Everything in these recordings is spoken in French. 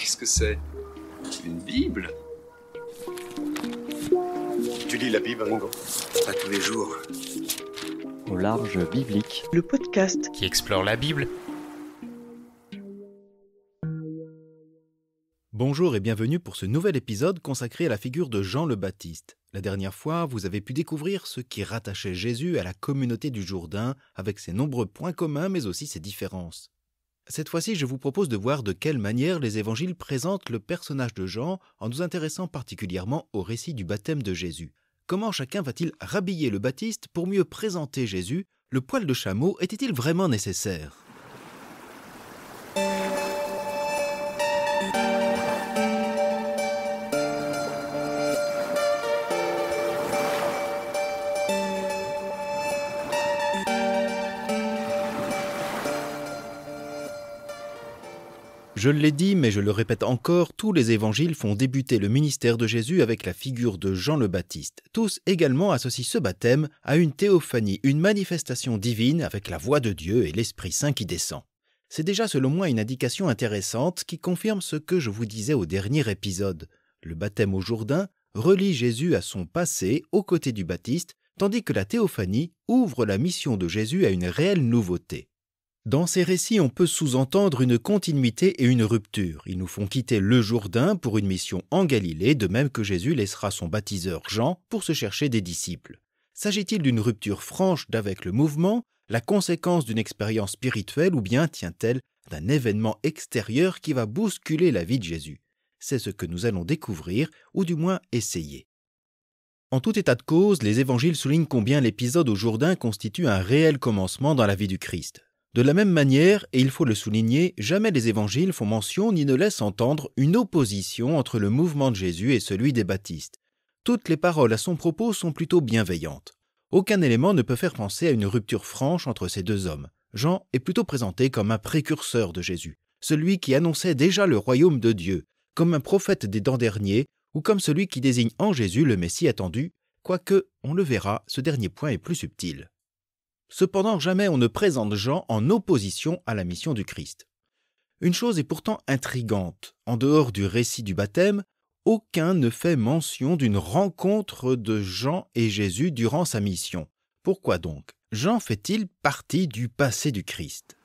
Qu'est-ce que c'est? Une Bible? Tu lis la Bible, Ringo? Pas tous les jours. Au large biblique. Le podcast qui explore la Bible. Bonjour et bienvenue pour ce nouvel épisode consacré à la figure de Jean le Baptiste. La dernière fois, vous avez pu découvrir ce qui rattachait Jésus à la communauté du Jourdain, avec ses nombreux points communs mais aussi ses différences. Cette fois-ci, je vous propose de voir de quelle manière les évangiles présentent le personnage de Jean en nous intéressant particulièrement au récit du baptême de Jésus. Comment chacun va-t-il rhabiller le Baptiste pour mieux présenter Jésus? Le poil de chameau était-il vraiment nécessaire? Je l'ai dit, mais je le répète encore, tous les évangiles font débuter le ministère de Jésus avec la figure de Jean le Baptiste. Tous également associent ce baptême à une théophanie, une manifestation divine avec la voix de Dieu et l'Esprit Saint qui descend. C'est déjà selon moi une indication intéressante qui confirme ce que je vous disais au dernier épisode. Le baptême au Jourdain relie Jésus à son passé aux côtés du Baptiste, tandis que la théophanie ouvre la mission de Jésus à une réelle nouveauté. Dans ces récits, on peut sous-entendre une continuité et une rupture. Ils nous font quitter le Jourdain pour une mission en Galilée, de même que Jésus laissera son baptiseur Jean pour se chercher des disciples. S'agit-il d'une rupture franche d'avec le mouvement, la conséquence d'une expérience spirituelle ou bien tient-elle d'un événement extérieur qui va bousculer la vie de Jésus? C'est ce que nous allons découvrir, ou du moins essayer. En tout état de cause, les évangiles soulignent combien l'épisode au Jourdain constitue un réel commencement dans la vie du Christ. De la même manière, et il faut le souligner, jamais les évangiles font mention ni ne laissent entendre une opposition entre le mouvement de Jésus et celui des baptistes. Toutes les paroles à son propos sont plutôt bienveillantes. Aucun élément ne peut faire penser à une rupture franche entre ces deux hommes. Jean est plutôt présenté comme un précurseur de Jésus, celui qui annonçait déjà le royaume de Dieu, comme un prophète des temps derniers, ou comme celui qui désigne en Jésus le Messie attendu, quoique, on le verra, ce dernier point est plus subtil. Cependant, jamais on ne présente Jean en opposition à la mission du Christ. Une chose est pourtant intrigante. En dehors du récit du baptême, aucun ne fait mention d'une rencontre de Jean et Jésus durant sa mission. Pourquoi donc? Jean fait-il partie du passé du Christ?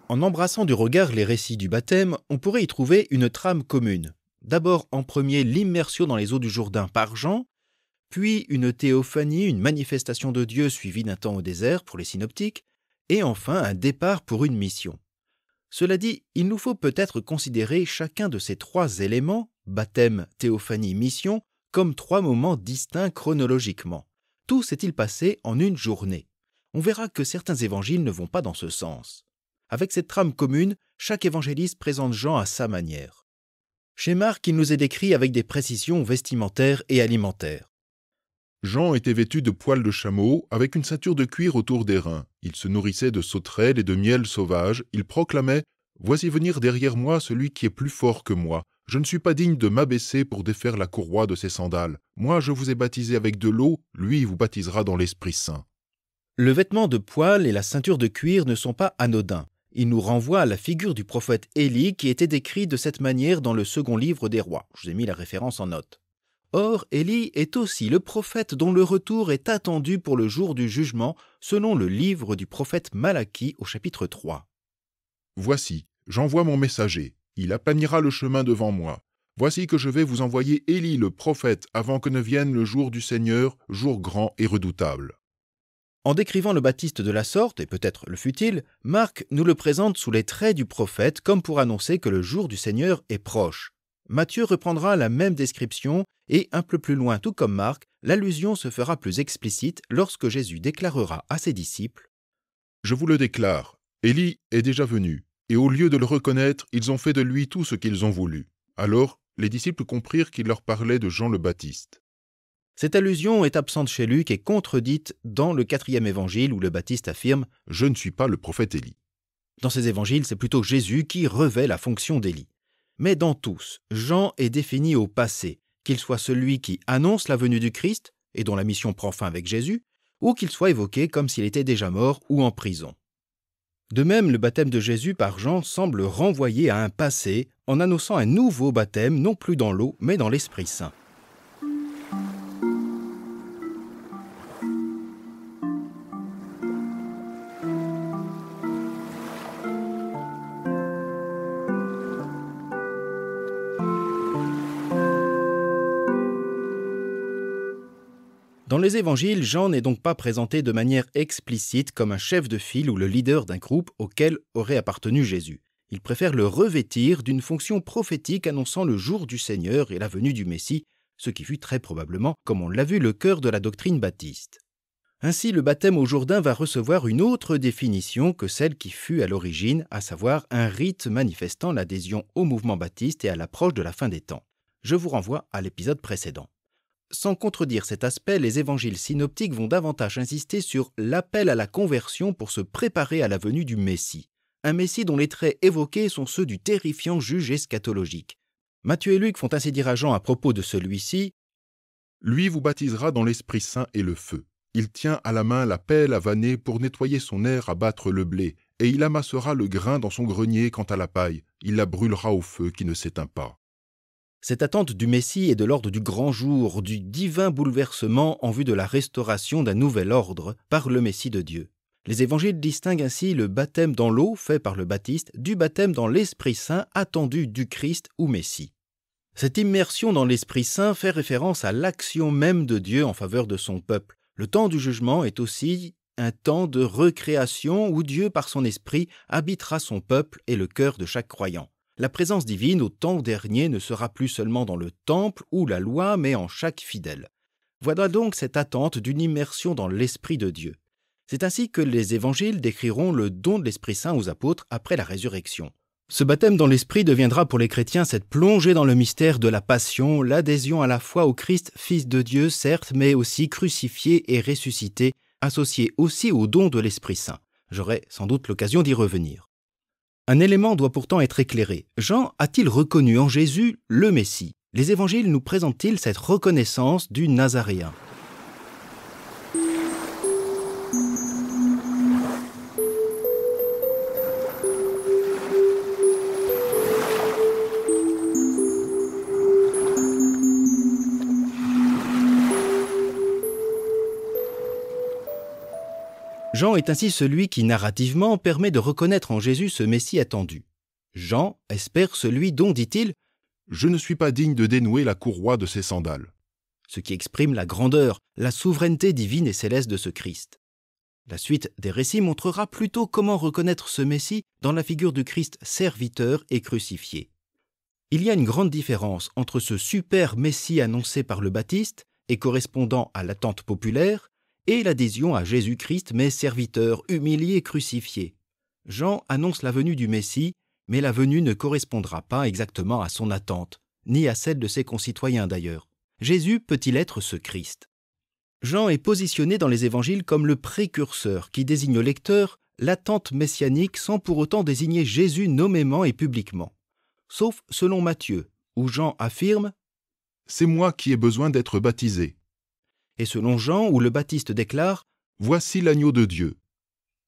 En embrassant du regard les récits du baptême, on pourrait y trouver une trame commune. D'abord, en premier, l'immersion dans les eaux du Jourdain par Jean, puis une théophanie, une manifestation de Dieu suivie d'un temps au désert pour les synoptiques, et enfin un départ pour une mission. Cela dit, il nous faut peut-être considérer chacun de ces trois éléments, baptême, théophanie, mission, comme trois moments distincts chronologiquement. Tout s'est-il passé en une journée? On verra que certains évangiles ne vont pas dans ce sens. Avec cette trame commune, chaque évangéliste présente Jean à sa manière. Chez Marc, il nous est décrit avec des précisions vestimentaires et alimentaires. Jean était vêtu de poils de chameau, avec une ceinture de cuir autour des reins. Il se nourrissait de sauterelles et de miel sauvage. Il proclamait « Voici venir derrière moi celui qui est plus fort que moi. Je ne suis pas digne de m'abaisser pour défaire la courroie de ses sandales. Moi, je vous ai baptisé avec de l'eau, lui vous baptisera dans l'Esprit Saint. » Le vêtement de poil et la ceinture de cuir ne sont pas anodins. Il nous renvoie à la figure du prophète Élie qui était décrit de cette manière dans le second livre des rois. Je vous ai mis la référence en note. Or, Élie est aussi le prophète dont le retour est attendu pour le jour du jugement, selon le livre du prophète Malachie au chapitre 3. « Voici, j'envoie mon messager. Il aplanira le chemin devant moi. Voici que je vais vous envoyer Élie le prophète avant que ne vienne le jour du Seigneur, jour grand et redoutable. » En décrivant le Baptiste de la sorte, et peut-être le fut-il, Marc nous le présente sous les traits du prophète comme pour annoncer que le jour du Seigneur est proche. Matthieu reprendra la même description et, un peu plus loin, tout comme Marc, l'allusion se fera plus explicite lorsque Jésus déclarera à ses disciples « Je vous le déclare, Élie est déjà venu, et au lieu de le reconnaître, ils ont fait de lui tout ce qu'ils ont voulu. Alors, les disciples comprirent qu'il leur parlait de Jean le Baptiste. » Cette allusion est absente chez Luc et contredite dans le 4e évangile où le Baptiste affirme « Je ne suis pas le prophète Élie. » Dans ces évangiles, c'est plutôt Jésus qui revêt la fonction d'Élie. Mais dans tous, Jean est défini au passé, qu'il soit celui qui annonce la venue du Christ et dont la mission prend fin avec Jésus, ou qu'il soit évoqué comme s'il était déjà mort ou en prison. De même, le baptême de Jésus par Jean semble renvoyer à un passé en annonçant un nouveau baptême, non plus dans l'eau, mais dans l'Esprit Saint. Dans les évangiles, Jean n'est donc pas présenté de manière explicite comme un chef de file ou le leader d'un groupe auquel aurait appartenu Jésus. Il préfère le revêtir d'une fonction prophétique annonçant le jour du Seigneur et la venue du Messie, ce qui fut très probablement, comme on l'a vu, le cœur de la doctrine baptiste. Ainsi, le baptême au Jourdain va recevoir une autre définition que celle qui fut à l'origine, à savoir un rite manifestant l'adhésion au mouvement baptiste et à l'approche de la fin des temps. Je vous renvoie à l'épisode précédent. Sans contredire cet aspect, les évangiles synoptiques vont davantage insister sur l'appel à la conversion pour se préparer à la venue du Messie. Un Messie dont les traits évoqués sont ceux du terrifiant juge eschatologique. Matthieu et Luc font ainsi dire à Jean à propos de celui-ci : « Lui vous baptisera dans l'Esprit Saint et le feu. Il tient à la main la pelle à vanner pour nettoyer son aire à battre le blé, et il amassera le grain dans son grenier quant à la paille. Il la brûlera au feu qui ne s'éteint pas. » Cette attente du Messie est de l'ordre du grand jour, du divin bouleversement en vue de la restauration d'un nouvel ordre par le Messie de Dieu. Les évangiles distinguent ainsi le baptême dans l'eau fait par le Baptiste du baptême dans l'Esprit Saint attendu du Christ ou Messie. Cette immersion dans l'Esprit Saint fait référence à l'action même de Dieu en faveur de son peuple. Le temps du jugement est aussi un temps de recréation où Dieu, par son Esprit, habitera son peuple et le cœur de chaque croyant. La présence divine au temps dernier ne sera plus seulement dans le temple ou la loi, mais en chaque fidèle. Voilà donc cette attente d'une immersion dans l'Esprit de Dieu. C'est ainsi que les évangiles décriront le don de l'Esprit Saint aux apôtres après la résurrection. Ce baptême dans l'Esprit deviendra pour les chrétiens cette plongée dans le mystère de la passion, l'adhésion à la foi au Christ, Fils de Dieu, certes, mais aussi crucifié et ressuscité, associé aussi au don de l'Esprit Saint. J'aurai sans doute l'occasion d'y revenir. Un élément doit pourtant être éclairé. Jean a-t-il reconnu en Jésus le Messie ? Les évangiles nous présentent-ils cette reconnaissance du Nazaréen ? Jean est ainsi celui qui, narrativement, permet de reconnaître en Jésus ce Messie attendu. Jean espère celui dont, dit-il, « Je ne suis pas digne de dénouer la courroie de ses sandales. » Ce qui exprime la grandeur, la souveraineté divine et céleste de ce Christ. La suite des récits montrera plutôt comment reconnaître ce Messie dans la figure du Christ serviteur et crucifié. Il y a une grande différence entre ce super Messie annoncé par le Baptiste et correspondant à l'attente populaire, et l'adhésion à Jésus-Christ, mais serviteur, humilié, crucifié. Jean annonce la venue du Messie, mais la venue ne correspondra pas exactement à son attente, ni à celle de ses concitoyens d'ailleurs. Jésus peut-il être ce Christ ? Jean est positionné dans les évangiles comme le précurseur qui désigne au lecteur l'attente messianique sans pour autant désigner Jésus nommément et publiquement. Sauf selon Matthieu, où Jean affirme « C'est moi qui ai besoin d'être baptisé. » Et selon Jean, où le Baptiste déclare « Voici l'agneau de Dieu. »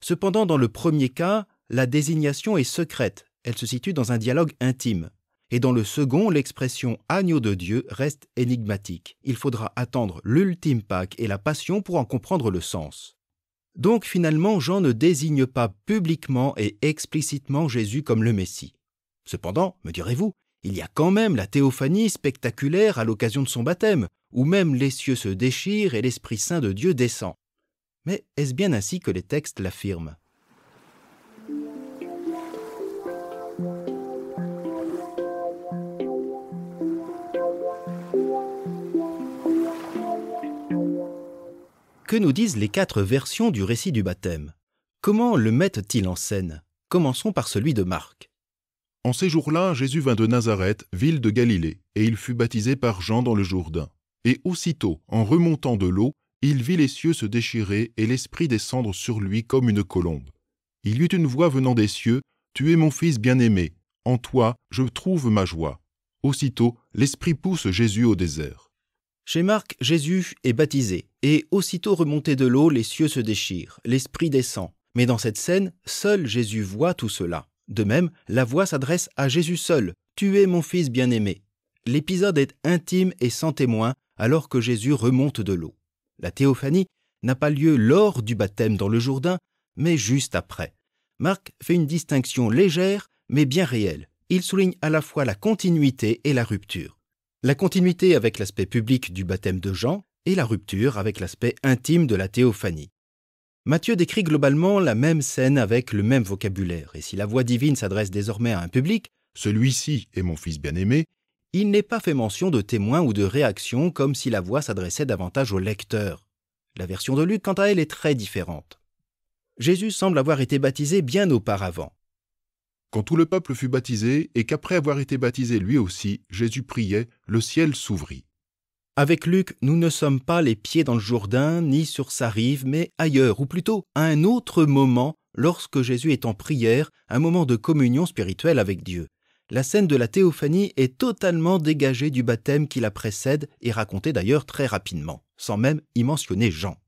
Cependant, dans le premier cas, la désignation est secrète, elle se situe dans un dialogue intime. Et dans le second, l'expression « agneau de Dieu » reste énigmatique. Il faudra attendre l'ultime Pâques et la Passion pour en comprendre le sens. Donc finalement, Jean ne désigne pas publiquement et explicitement Jésus comme le Messie. Cependant, me direz-vous, il y a quand même la théophanie spectaculaire à l'occasion de son baptême, où même les cieux se déchirent et l'Esprit Saint de Dieu descend. Mais est-ce bien ainsi que les textes l'affirment ? Que nous disent les 4 versions du récit du baptême ? Comment le mettent-ils en scène ? Commençons par celui de Marc. En ces jours-là, Jésus vint de Nazareth, ville de Galilée, et il fut baptisé par Jean dans le Jourdain. Et aussitôt, en remontant de l'eau, il vit les cieux se déchirer et l'Esprit descendre sur lui comme une colombe. Il y eut une voix venant des cieux, « Tu es mon Fils bien-aimé, en toi je trouve ma joie. » Aussitôt, l'Esprit pousse Jésus au désert. Chez Marc, Jésus est baptisé, et aussitôt remonté de l'eau, les cieux se déchirent, l'Esprit descend. Mais dans cette scène, seul Jésus voit tout cela. De même, la voix s'adresse à Jésus seul. « Tu es mon Fils bien-aimé ». L'épisode est intime et sans témoin, alors que Jésus remonte de l'eau. La théophanie n'a pas lieu lors du baptême dans le Jourdain, mais juste après. Marc fait une distinction légère, mais bien réelle. Il souligne à la fois la continuité et la rupture. La continuité avec l'aspect public du baptême de Jean et la rupture avec l'aspect intime de la théophanie. Matthieu décrit globalement la même scène avec le même vocabulaire, et si la voix divine s'adresse désormais à un public, « Celui-ci est mon Fils bien-aimé », il n'est pas fait mention de témoins ou de réactions comme si la voix s'adressait davantage au lecteur. La version de Luc, quant à elle, est très différente. Jésus semble avoir été baptisé bien auparavant. Quand tout le peuple fut baptisé, et qu'après avoir été baptisé lui aussi, Jésus priait, le ciel s'ouvrit. Avec Luc, nous ne sommes pas les pieds dans le Jourdain, ni sur sa rive, mais ailleurs, ou plutôt à un autre moment, lorsque Jésus est en prière, un moment de communion spirituelle avec Dieu. La scène de la théophanie est totalement dégagée du baptême qui la précède et racontée d'ailleurs très rapidement, sans même y mentionner Jean.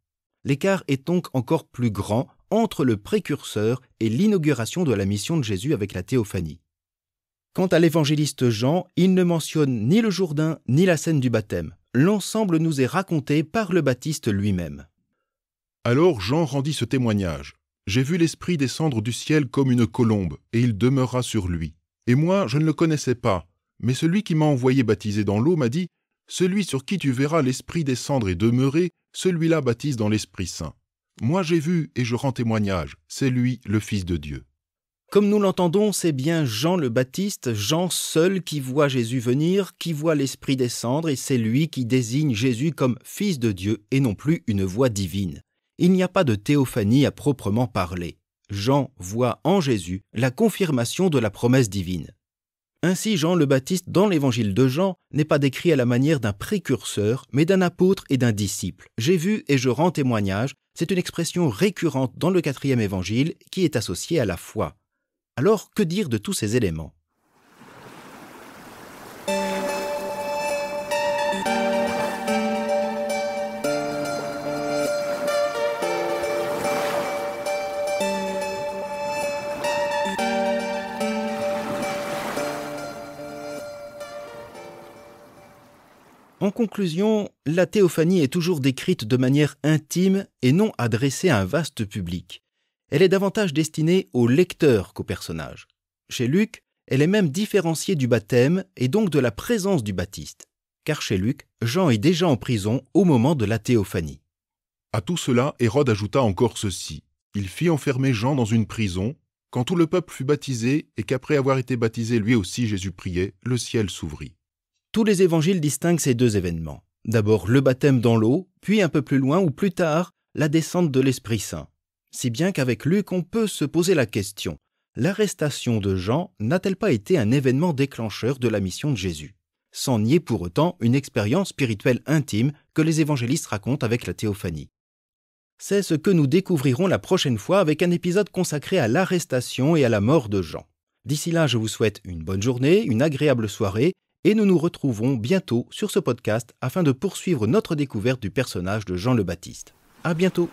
L'écart est donc encore plus grand entre le précurseur et l'inauguration de la mission de Jésus avec la théophanie. Quant à l'évangéliste Jean, il ne mentionne ni le Jourdain ni la scène du baptême. L'ensemble nous est raconté par le Baptiste lui-même. Alors Jean rendit ce témoignage. « J'ai vu l'Esprit descendre du ciel comme une colombe, et il demeura sur lui. Et moi, je ne le connaissais pas, mais celui qui m'a envoyé baptiser dans l'eau m'a dit « Celui sur qui tu verras l'Esprit descendre et demeurer, celui-là baptise dans l'Esprit Saint. Moi j'ai vu et je rends témoignage, c'est lui le Fils de Dieu. » Comme nous l'entendons, c'est bien Jean le Baptiste, Jean seul qui voit Jésus venir, qui voit l'Esprit descendre, et c'est lui qui désigne Jésus comme Fils de Dieu et non plus une voix divine. Il n'y a pas de théophanie à proprement parler. Jean voit en Jésus la confirmation de la promesse divine. Ainsi, Jean le Baptiste, dans l'évangile de Jean, n'est pas décrit à la manière d'un précurseur, mais d'un apôtre et d'un disciple. « J'ai vu et je rends témoignage », c'est une expression récurrente dans le 4e évangile qui est associée à la foi. Alors, que dire de tous ces éléments ? En conclusion, la théophanie est toujours décrite de manière intime et non adressée à un vaste public. Elle est davantage destinée au lecteur qu'au personnage. Chez Luc, elle est même différenciée du baptême et donc de la présence du Baptiste. Car chez Luc, Jean est déjà en prison au moment de la théophanie. À tout cela, Hérode ajouta encore ceci. Il fit enfermer Jean dans une prison. Quand tout le peuple fut baptisé et qu'après avoir été baptisé lui aussi Jésus priait, le ciel s'ouvrit. Tous les évangiles distinguent ces deux événements. D'abord le baptême dans l'eau, puis un peu plus loin ou plus tard, la descente de l'Esprit Saint. Si bien qu'avec Luc, on peut se poser la question, l'arrestation de Jean n'a-t-elle pas été un événement déclencheur de la mission de Jésus, sans nier pour autant une expérience spirituelle intime que les évangélistes racontent avec la théophanie? C'est ce que nous découvrirons la prochaine fois avec un épisode consacré à l'arrestation et à la mort de Jean. D'ici là, je vous souhaite une bonne journée, une agréable soirée, et nous nous retrouvons bientôt sur ce podcast afin de poursuivre notre découverte du personnage de Jean le Baptiste. À bientôt.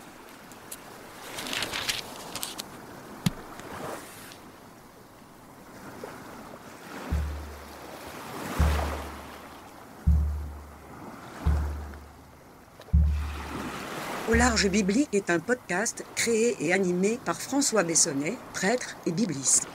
Au large biblique est un podcast créé et animé par François Bessonnet, prêtre et bibliste.